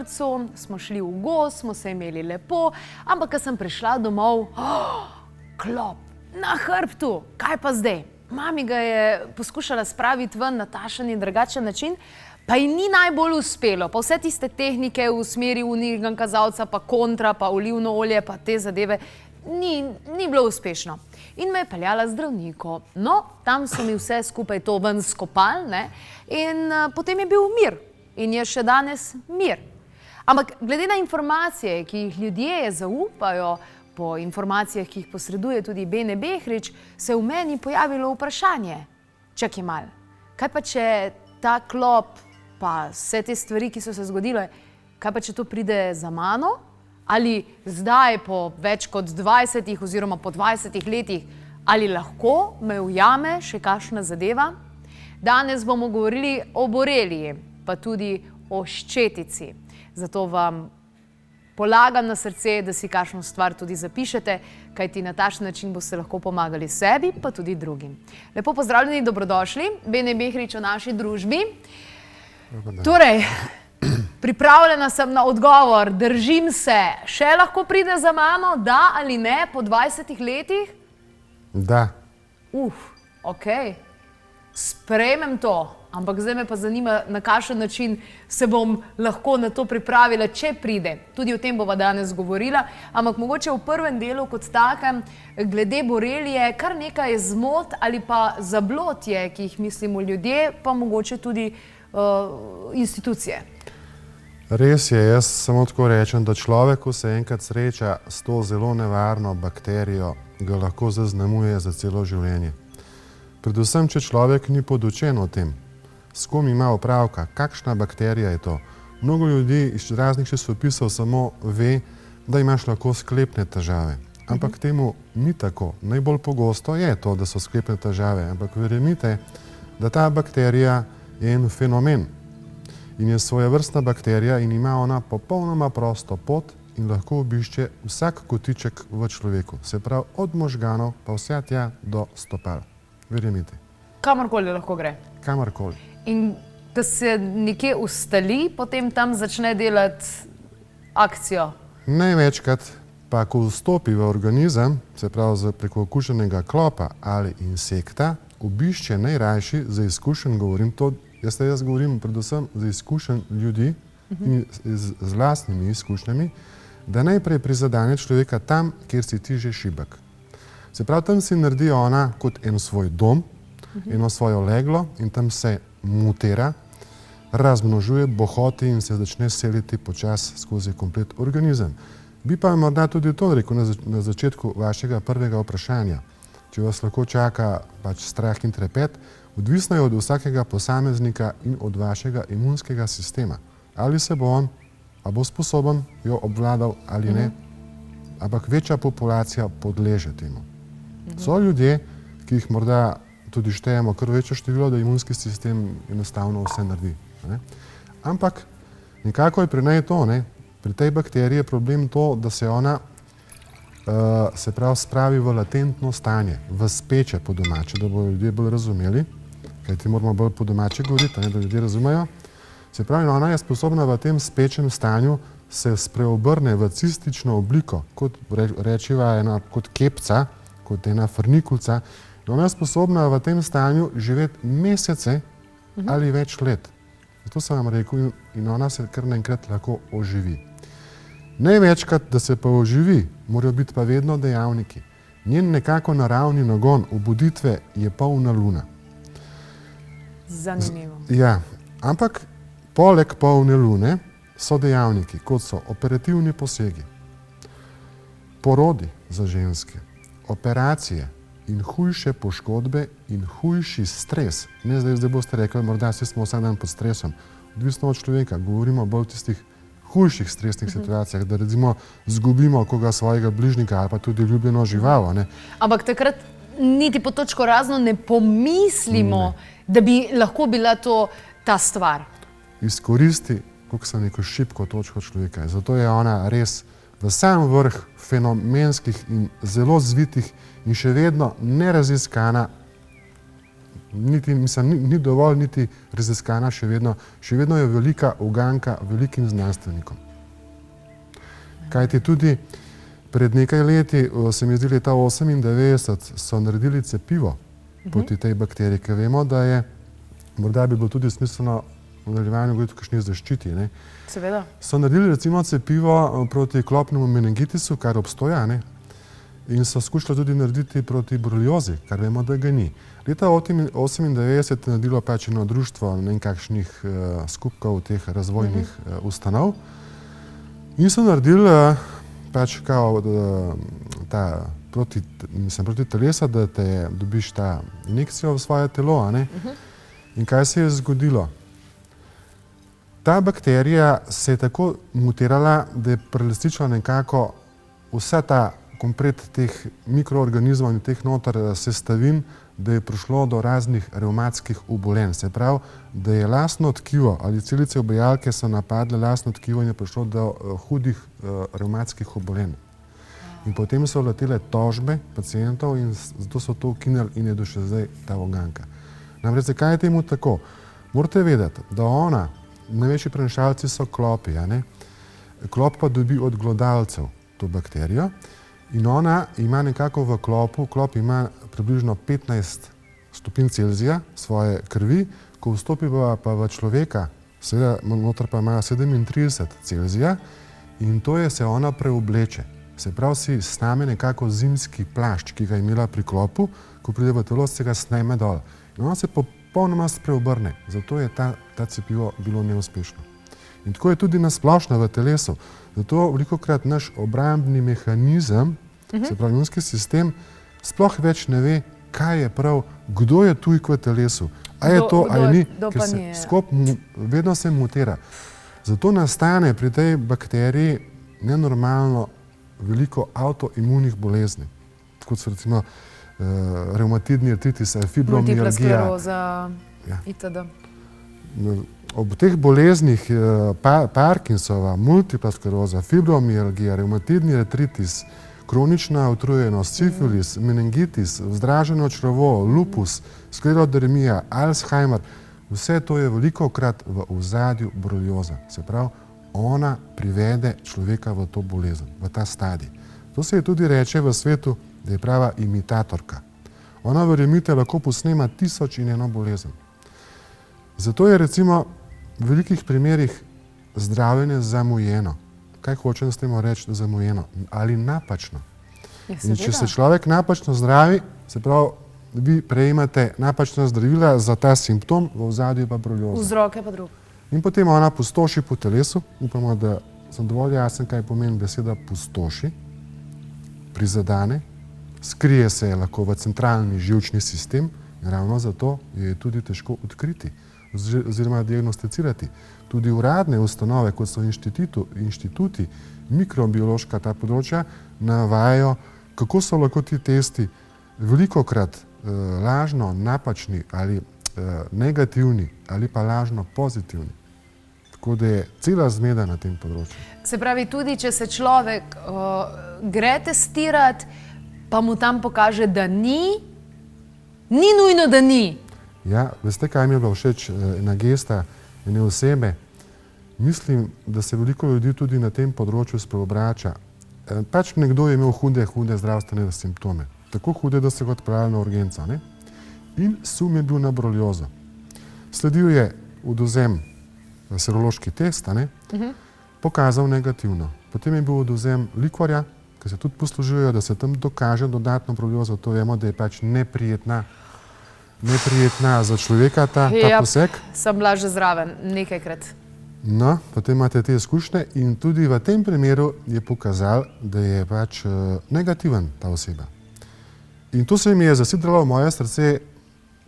vrtcu, smo šli v gozd, smo se imeli lepo, ampak ko sem prišla domov, klop, na hrbtu, kaj pa zdaj? Mami ga je poskušala spraviti ven na takšen in drugačen način, pa ji ni najbolj uspelo. Pa vse tiste tehnike v smeri unijnega kazalca, pa kontra, pa olivno olje, pa te zadeve, ni bilo uspešno. In me je peljala zdravniku. No, tam so mi vse skupaj to ven skopali, ne? In potem je bil mir. In je še danes mir. Ampak glede na informacije, ki jih ljudje zaupajo, po informacijah, ki jih posreduje tudi Bene Behrič, se v meni pojavilo vprašanje. Čakaj malo, kaj pa če ta klop, pa vse te stvari, ki so se zgodile, kaj pa če to pride za mano? Ali zdaj, po več kot 20 oziroma po 20 letih, ali lahko me ujame še kakšna zadeva? Danes bomo govorili o boreliji, pa tudi o ščetici. Zato vam polagam na srce, da si kakšno stvar tudi zapišete, kajti na takšen način boste lahko pomagali sebi, pa tudi drugim. Lepo pozdravljeni, dobrodošli. Bene Behrič v naši družbi. Torej, pripravljena sem na odgovor, držim se. Še lahko pride za mano, da ali ne, po 20 letih? Da. Okej. Sprejmem to, ampak zdaj me pa zanima, na kakšen način se bom lahko na to pripravila, če pride. Tudi o tem bova danes govorila, ampak mogoče v prvem delu kot takem, glede borelije, kar nekaj zmot ali pa zablod je, ki jih mislimo ljudje, pa mogoče tudi institucije. Res je, jaz samo tako rečem, da človek, ko se enkrat sreča s to zelo nevarno bakterijo, ga lahko zaznamuje za celo življenje. Predvsem, če človek ni podučen o tem, s kom ima opravka, kakšna bakterija je to. Mnogo ljudi iz raznih časopisov samo ve, da imaš lahko sklepne težave. Ampak temu ni tako. Najbolj pogosto je to, da so sklepne težave, ampak verjemite, da ta bakterija je en fenomen. In je svojevrstna bakterija in ima ona popolnoma prosto pot in lahko obišče vsak kotiček v človeku. Se pravi, od možganov pa vse tja do stopal. Verjemite. Kamorkoli lahko gre. Kamorkoli. In da se nekje ustali, potem tam začne delati akcijo. Največkrat pa, ko vstopi v organizem, se pravi preko okuženega klopa ali insekta, obišče najrajši za izkušenj, govorim to, jaz govorim predvsem za izkušenj ljudi in z lastnimi izkušnjami, da najprej prizadene človeka tam, kjer si ti že šibek. Se pravi, tam si naredi ona kot en svoj dom, eno svojo leglo in tam se mutira, razmnožuje, bohoti in se začne seliti počasi skozi komplet organizem. Bi pa morda tudi to rekel na začetku vašega prvega vprašanja. Če vas lahko čaka pač strah in trepet, odvisno je od vsakega posameznika in od vašega imunskega sistema. Ali se bo on, a bo sposoben jo obvladal ali ne, ampak večja populacija podleže temu. So ljudje, ki jih morda tudi štejemo kar večjo število, da imunski sistem enostavno vse naredi. Ampak nekako je pri njej to, pri tej bakteriji je problem to, da se ona se pravi spravi v latentno stanje, v speče po domače, da bodo ljudje bolj razumeli, kajti moramo bolj po domače govoriti, da ljudje razumejo. Se pravi, ona je sposobna v tem spečem stanju se spreobrne v cistično obliko, kot rečiva ena kot kepca, kot ena frnikulca. Ona je sposobna v tem stanju živeti mesece ali več let. Zato sem vam rekel, in ona se kar naenkrat lahko oživi. Največkrat, da se pa oživi, morajo biti pa vedno dejavniki. Njen nekako naravni nagon obuditve je polna luna. Zanimivo. Ja, ampak poleg polne lune so dejavniki, kot so operativni posegi, porodi za ženske, operacije in hujše poškodbe in hujši stres. Ne zdaj boste rekli, morda smo vsak dan pod stresom. Odvisno od človeka, govorimo bolj o tistih hujših stresnih situacijah, da recimo zgubimo koga svojega bližnjika ali pa tudi ljubljeno žival. Ampak takrat niti po točko razno ne pomislimo, da bi lahko bila to ta stvar. Izkoristi, koliko sem rekel, šibko točko človeka. Zato je ona res v sam vrh fenomenskih in zelo zvitih in še vedno neraziskana ni dovolj niti raziskana še vedno je velika uganka velikim znanstvenikom. Kajti tudi pred nekaj leti, se mi zdi leta 1998, so naredili cepivo proti tej bakteriji, ker vemo, da je, morda bi bilo tudi smiselno v nadaljevanju govoriti o kakšni zaščiti. Ne? Seveda. So naredili recimo cepivo proti klopnemu meningitisu, kar obstoja, ne? In so skušali tudi narediti proti boreliozi, kar vemo, da ga ni. Leta 1998 je naredilo pač eno društvo nekakšnih skupkov teh razvojnih ustanov in so naredili pač kao proti telesa, da te dobiš ta injekcijo v svoje telo, a ne? In kaj se je zgodilo? Ta bakterija se je tako mutirala, da je prelestičila nekako vsa ta komplet teh mikroorganizmov in teh noter sestavin, da je prišlo do raznih revmatskih obolenj. Se pravi, da je lastno tkivo ali celice obojalke so napadle lastno tkivo in je prišlo do hudih revmatskih obolenj. In potem so letele tožbe pacientov in zato so to ukinili in je do še zdaj ta uganka. Namreč, zakaj je temu tako? Morate vedeti, da največji prenašalci so klopi, a ne? Klop pa dobi od glodalcev to bakterijo in ona ima nekako v klopu, klop ima približno 15 stopinj Celzija svoje krvi, ko vstopi pa v človeka, seveda noter pa ima 37 Celzija in to je, se ona preobleče. Se pravi, si sname nekako zimski plašč, ki ga je imela pri klopu, ko pride v telo, se ga sneme dol. In ona se popolnoma preobrne, zato je ta cepivo bilo neuspešno. In tako je tudi nasplošno v telesu. Zato velikokrat naš obrambni mehanizem, se pravi imunski sistem, sploh več ne ve, kaj je prav, kdo je tujk v telesu. A je to, ali ni, ker se vedno se mutira. Zato nastane pri tej bakteriji nenormalno veliko avtoimunih bolezni, kot so recimo revmatidni artritis, fibromialgija. Multipla skleroza, itd. Ob teh boleznih Parkinsova, multipla skleroza, fibromialgija, revmatidni artritis, kronična utrujenost, sifilis, meningitis, vzdraženo črevo, lupus, sklerodermija, Alzheimer, vse to je velikokrat v ozadju borelioza. Se pravi, ona privede človeka v to bolezen, v ta stadij. To se je tudi reče v svetu, da je prava imitatorka. Ona, verjemite, lahko posnema 1001 bolezen. Zato je recimo v velikih primerih zdravljenje zamujeno. Kaj hočem s tem reči, da zamujeno? Ali napačno. In če se človek napačno zdravi, se pravi, vi prejemate napačna zdravila za ta simptom, v ozadju pa borelioza. Vzrok je pa drug. In potem ona pustoši po telesu, upamo, da sem dovolj jasen, kaj pomeni beseda pustoši, prizadene, skrije se lahko v centralni živčni sistem in ravno zato je tudi težko odkriti oziroma diagnosticirati. Tudi uradne ustanove, kot so inštituti, mikrobiološka ta področja, navajajo, kako so lahko ti testi velikokrat lažno napačni ali negativni ali pa lažno pozitivni. Tako da je cela zmeda na tem področju. Se pravi, tudi če se človek gre testirati, pa mu tam pokaže, da ni nujno, da ni. Ja, veste, kaj mi je bilo všeč, ena gesta, ene osebe. Mislim, da se veliko ljudi tudi na tem področju spreobrača. Pač nekdo je imel hude zdravstvene simptome. Tako hude, da se ga odpravili na urgenco, ne? In sum je bil na boreliozo. Sledil je odvzem serološki test, ne? Pokazal negativno. Potem je bil odvzem likvorja, ki se tudi poslužujejo, da se tam dokaže dodatno boreliozo. To vemo, da je pač neprijetna za človeka ta poseg. Sem bila že zraven nekajkrat. No, potem imate te izkušnje in tudi v tem primeru je pokazal, da je pač negativen ta oseba. In to se mi je zasidralo v moje srce,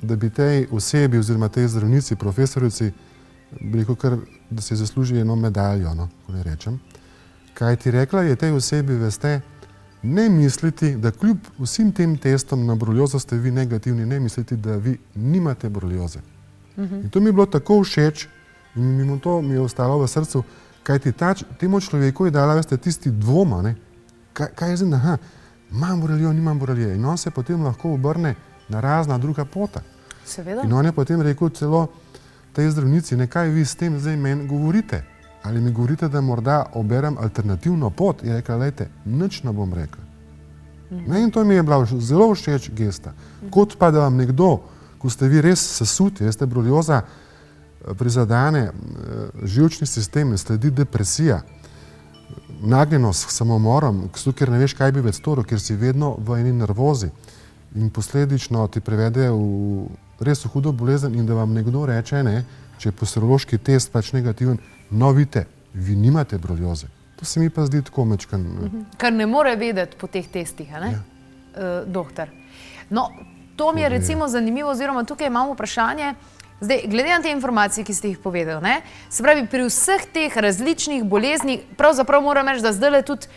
da bi tej osebi oziroma tej zdravnici, profesorici, bi rekel kar, da si zasluži eno medaljo, no, ko ne rečem. Kaj ti rekla je tej osebi, veste, ne misliti, da kljub vsem tem testom na boreliozo ste vi negativni, ne misliti, da vi nimate borelioze. In to mi je bilo tako všeč in to mi je ostalo v srcu, kaj ti temu človeku je dala, veste, tisti dvoma, ne, kaj je zdaj, imam borelio, nimam borelije. In on se potem lahko obrne na razna druga pota. Seveda. In on je potem rekel celo tej zdravnici, nekaj vi s tem zdaj meni govorite. Ali mi govorite, da morda oberem alternativno pot? Je rekla, lejte, nič ne bom rekla. Ne, in to mi je bila zelo všeč gesta. Kot pa da vam nekdo, ko ste vi res sesuti, veste, borelioza prizadene živčni sistem, sledi depresija, nagnjenost k samomorom, ker ne veš, kaj bi več storil, ker si vedno v eni nervozi in posledično ti privede v res hudo bolezen in da vam nekdo reče, ne, če je serološki test pač negativen, no vidite, vi nimate borelioze. To se mi pa zdi tako mečkan. Kar ne more vedeti po teh testih, a ne? Doktor. No, to mi je recimo zanimivo, oziroma tukaj imamo vprašanje, zdaj, glede na te informacije, ki ste jih povedali, ne, se pravi, pri vseh teh različnih boleznih, pravzaprav moram reči, da zdajle tudi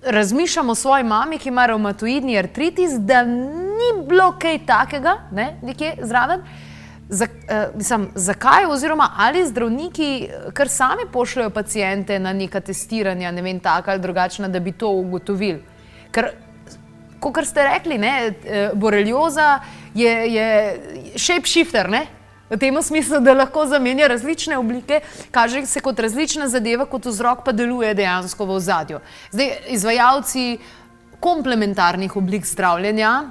razmišljamo o svoji mami, ki ima revmatoidni artritis, da ni bilo kaj takega, ne, nekje zraven. Zakaj, oziroma ali zdravniki kar sami pošljajo paciente na neka testiranja, ne vem, taka ali drugačna, da bi to ugotovili? Ker, kakor ste rekli, ne, borelioza je shapeshifter, ne? V tem smislu, da lahko zamenja različne oblike, kaže se kot različna zadeva, kot vzrok pa deluje dejansko v ozadju. Zdaj, izvajalci komplementarnih oblik zdravljenja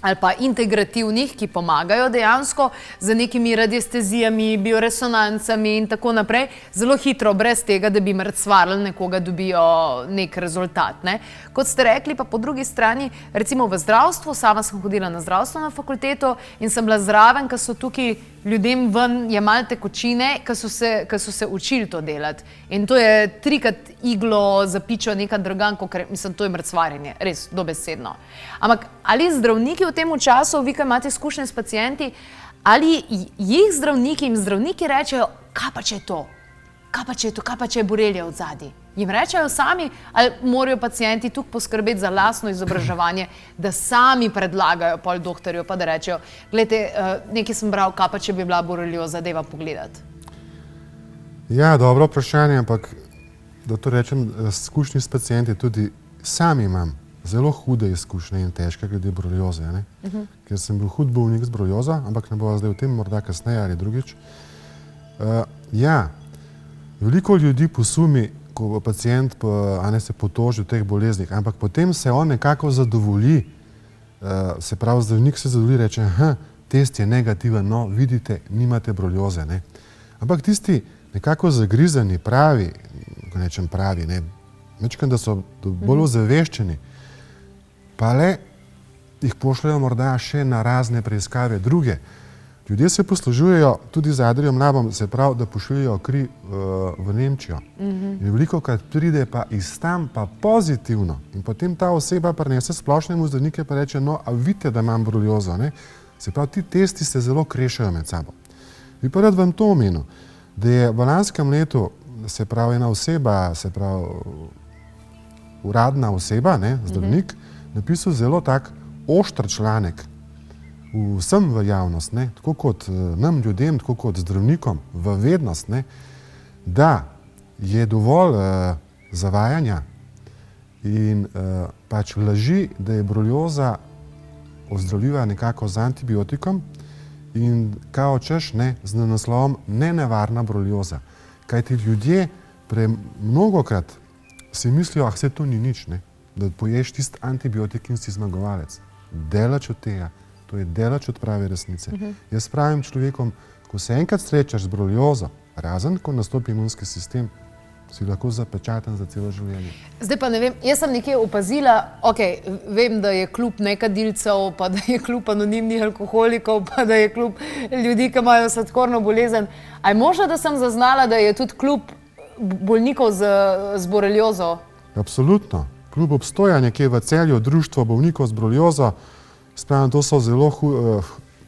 ali pa integrativnih, ki pomagajo dejansko z nekimi radiestezijami, bioresonancami in tako naprej, zelo hitro, brez tega, da bi mrcvarili nekoga, dobijo nek rezultat. Ne? Kot ste rekli, pa po drugi strani, recimo v zdravstvu, sama sem hodila na zdravstveno fakulteto in sem bila zraven, ko so tukaj ljudem ven jemali tekočine, ko so se učili to delati. In to je 3-krat iglo zapičo nekam drugam, mislim, to je mrcvarjenje, res, dobesedno. Ampak ali zdravniki v tem času, vi, ki imate izkušnje s pacienti, ali jih zdravniki in zdravniki rečejo, kaj pa če je to? Kaj pa če je to? Kaj pa če je borelija od zadaj? Jim rečejo sami, ali morajo pacienti tukaj poskrbeti za lastno izobraževanje, da sami predlagajo pol doktorju, pa da rečejo, glejte, nekaj sem bral, kaj pa če bi bila borelioza, dajva pogledati. Ja, dobro vprašanje, ampak da to rečem, izkušnji s pacienti tudi sami imam zelo hude izkušnje in težke glede borelioze, ne? Ker sem bil hud bolnik z boreliozo, ampak ne bova zdaj o tem, morda kasneje ali drugič. Ja, veliko ljudi posumi, ko pacient se potoži v teh boleznih, ampak potem se on nekako zadovolji, se pravi, zdravnik se zadovolji, reče, test je negativen, no, vidite, nimate borelioze, ne. Ampak tisti nekako zagrizani, pravi, ko nečem pravi, ne, večkrat, da so bolj ozaveščeni, pa le jih pošljajo morda še na razne preiskave druge. Ljudje se poslužujejo tudi z Adrijem Labom, se pravi, da pošiljajo kri v Nemčijo. In velikokrat pride pa iz tam pa pozitivno. In potem ta oseba prinese splošnemu zdravniku pa reče, no, a vidite, da imam boreliozo, ne? Se pravi, ti testi se zelo krešajo med sabo. Bi pa rad vam to omenil, da je v lanskem letu, se pravi, ena oseba, se pravi, uradna oseba, ne, zdravnik, napisal zelo tak oštr članek vsem v javnost, ne, tako kot nam ljudem, tako kot zdravnikom v vednost, ne, da je dovolj zavajanja in pač laži, da je borelioza ozdravljiva nekako z antibiotikom in kao češ, ne, z naslovom nenevarna borelioza. Kajti ljudje mnogokrat si mislijo, se to ni nič, ne, da poješ tisti antibiotik in si zmagovalec. Delač od tega. To je delač od prave resnice. Jaz pravim človekom, ko se enkrat srečaš z boreliozo, razen ko nastopi imunski sistem, si lahko zapečaten za celo življenje. Zdaj pa ne vem, jaz sem nekje opazila, vem, da je klub nekadilcev, pa da je klub anonimnih alkoholikov, pa da je klub ljudi, ki imajo sladkorno bolezen. A je možno, da sem zaznala, da je tudi klub bolnikov z boreliozo? Absolutno. Klub obstoja nekje v Celju, društvo bolnikov z boreliozo. Spravim, to so zelo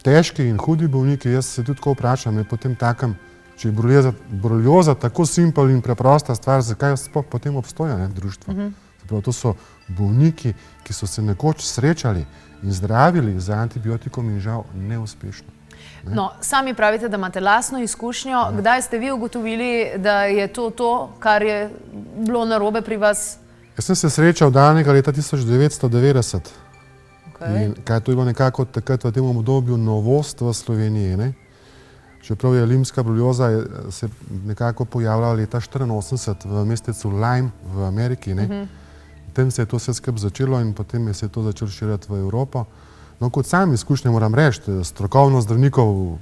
težki in hudi bolniki. Jaz se tudi tako vprašam, je potem takem, če je borelioza tako simpel in preprosta stvar, zakaj sploh potem obstoja, ne, društvo? Zapravo, to so bolniki, ki so se nekoč srečali in zdravili z antibiotikom in žal neuspešno. No, sami pravite, da imate lastno izkušnjo. Kdaj ste vi ugotovili, da je to, kar je bilo narobe pri vas? Jaz sem se srečal danega leta 1990. In kaj to je bilo nekako takrat v tem obdobju novost v Sloveniji, ne? Čeprav je limska borelioza se nekako pojavljala leta 1984 v mestecu Lyme v Ameriki, ne? Tam se je to vse skupaj začelo in potem se je to začelo širiti v Evropo. No, kot sam izkušnje moram reči, strokovno zdravnikov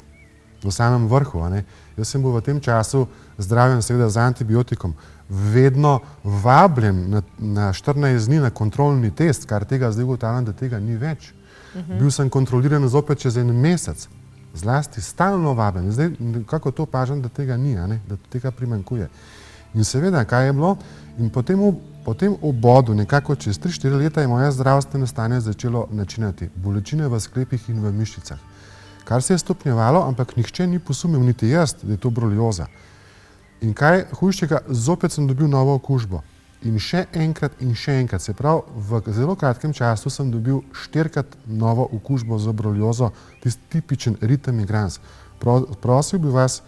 v samem vrhu, a ne? Jaz sem bil v tem času zdravljen seveda z antibiotikom, vedno vabljen na 14 dni na kontrolni test, kar tega zdaj ugotavljam, da tega ni več. Bil sem kontroliran zopet čez en mesec, zlasti stalno vabljen. Zdaj kako to opažam, da tega ni, a ne? Da tega primanjkuje. In seveda, kaj je bilo? In po tem obodu, nekako čez 3-4 leta, je moje zdravstveno stanje začelo načinjati. Bolečine v sklepih in v mišicah. Kar se je stopnjevalo, ampak nihče ni posumil, niti jaz, da je to borelioza. In kaj hujšega, zopet sem dobil novo okužbo. In še enkrat, se pravi, v zelo kratkem času sem dobil 4-krat novo okužbo z boreliozo, tisti tipičen ritem migrans. Prosil bi vas,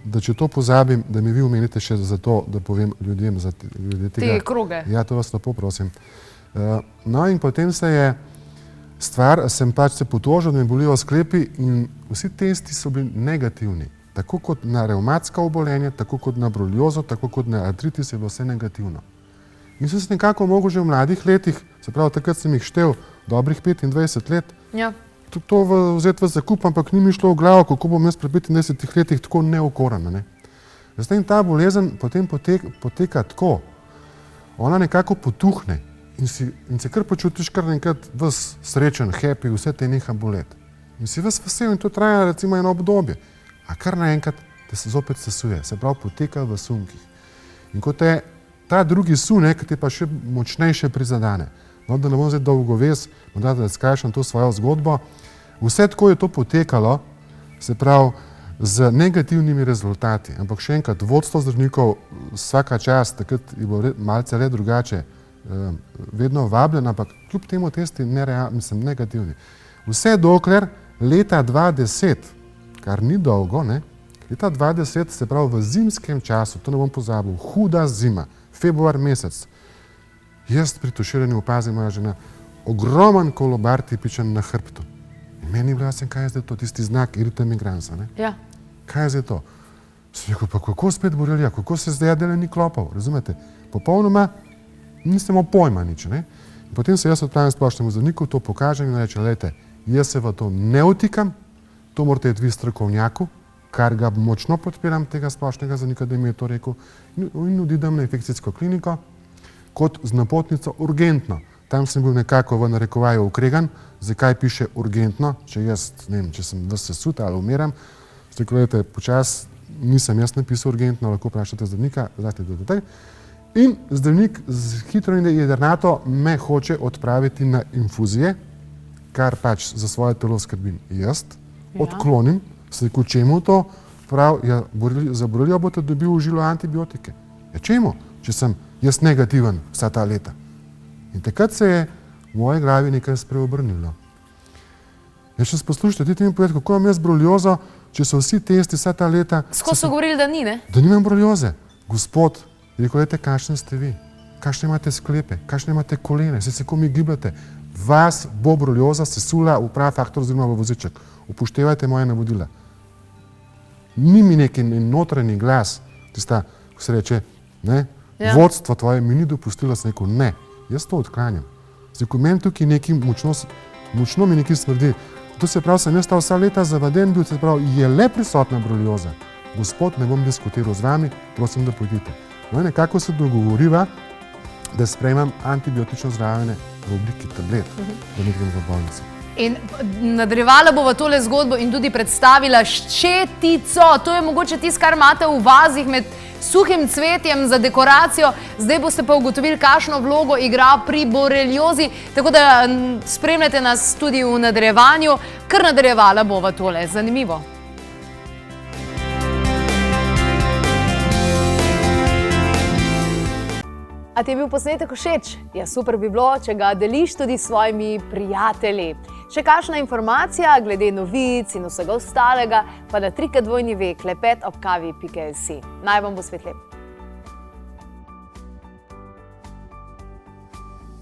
da če to pozabim, da mi vi omenite še za to, da povem ljudem glede tega. Te kroge. Ja, to vas lepo prosim. No in potem se je sem pač se potožil, da mi bolijo sklepi in vsi testi so bili negativni. Tako kot na revmatska obolenja, tako kot na boreliozo, tako kot na artritis je bilo vse negativno. In sem se nekako mogel že v mladih letih, se pravi, takrat sem jih štel dobrih 25 let, to vzeti v zakup, ampak ni mi šlo v glavo, kako bom jaz pri 25 letih tako neokoran. Ne? Zdaj in ta bolezen potem poteka tako, ona nekako potuhne in se kar počutiš kar nekrat ves srečen, happy, vse te neha boleti. In si ves vesel in to traja recimo eno obdobje. A kar naenkrat te se zopet sesuje, se pravi poteka v sunkih. In ko te ta drugi sunek te pa še močnejše prizadane. No, da ne bom zdaj dolgovez, da skrajšam to svojo zgodbo. Vse tako je to potekalo, se pravi, z negativnimi rezultati. Ampak še enkrat, vodstvo zdravnikov vsaka čast, takrat je bilo malce le drugače, vedno vabljen, ampak kljub temu testi negativni. Vse dokler leta 2010, kar ni dolgo, ne, leta 2010, se pravi v zimskem času, to ne bom pozabil, huda zima, februar mesec, jaz pri tuširanju opazim moja žena, ogromen kolobar tipičen na hrbtu. In meni je bilo jasno, kaj je zdaj to, tisti znak ritem migransa, ne? Ja. Kaj je zdaj to? Sem rekel, pa kako spet borelija, kako se zdaj dela ni klopal, razumete? Popolnoma nisem imel pojma nič, ne? In potem se jaz odpravim splošnemu zdravniku, to pokažem in reče, lejte, jaz se v to ne vtikam, to morate iti vi strokovnjaku, kar ga močno podpiram tega splošnega zdravnika, da mi je to rekel, in odidem na infekcijsko kliniko kot z napotnico urgentno. Tam sem bil nekako v narekovaju ukregan, zakaj piše urgentno, če jaz, ne vem, če sem ves sesut ali umiram, ste rekel, počas nisem jaz napisal urgentno, lahko vprašate zdravnika, in zdravnik hitro in jedrnato me hoče odpraviti na infuzije, kar pač za svoje telo skrbim jaz, odklonim, se rekel, čemu to, prav, ja, za borelijo boste dobil v žilo antibiotike. Ja, čemu, če sem jaz negativen vsa ta leta? In takrat se je v moji glavi nekaj spreobrnilo. Ja, še poslušajte, dajte mi povedati, kako imam jaz boreliozo, če so vsi testi vsa ta leta... Skozi so govorili, da ni, ne? Da nimam borelioze. Gospod, rekel, lejte, kakšne ste vi? Kakšne imate sklepe? Kakšne imate kolene? Se komi gibljate? Vas bo borelioza sesula v prav faktor oziroma v voziček. Upoštevajte moje navodila. Ni mi neki notranji glas, tista, ko se reče, ne, vodstvo tvoje mi ni dopustilo, sem rekel, ne, jaz to odklanjam. Zdaj, meni tukaj nekaj močno mi nekaj smrdi. To se pravi, sem jaz ta vsa leta zavaden bil, se pravi, je le prisotna borelioza. Gospod, ne bom diskutiral z vami, prosim, da pojdite. No, nekako se dogovoriva, da sprejmem antibiotično zdravljenje v obliki tablet, da ne grem v bolnico. In nadaljevala bova tole zgodbo in tudi predstavila ščetico. To je mogoče tisto, kar imate v vazih med suhim cvetjem za dekoracijo. Zdaj boste pa ugotovili, kakšno vlogo igra pri boreliozi. Tako da spremljate nas tudi v nadaljevanju. Kar nadaljevala bova tole. Zanimivo. A ti je bil posnetek všeč? Ja, super bi bilo, če ga deliš tudi s svojimi prijatelji. Še kakšna informacija glede novic in vsega ostalega, pa na www.klepetobkavi.si. Naj vam bo svet lep.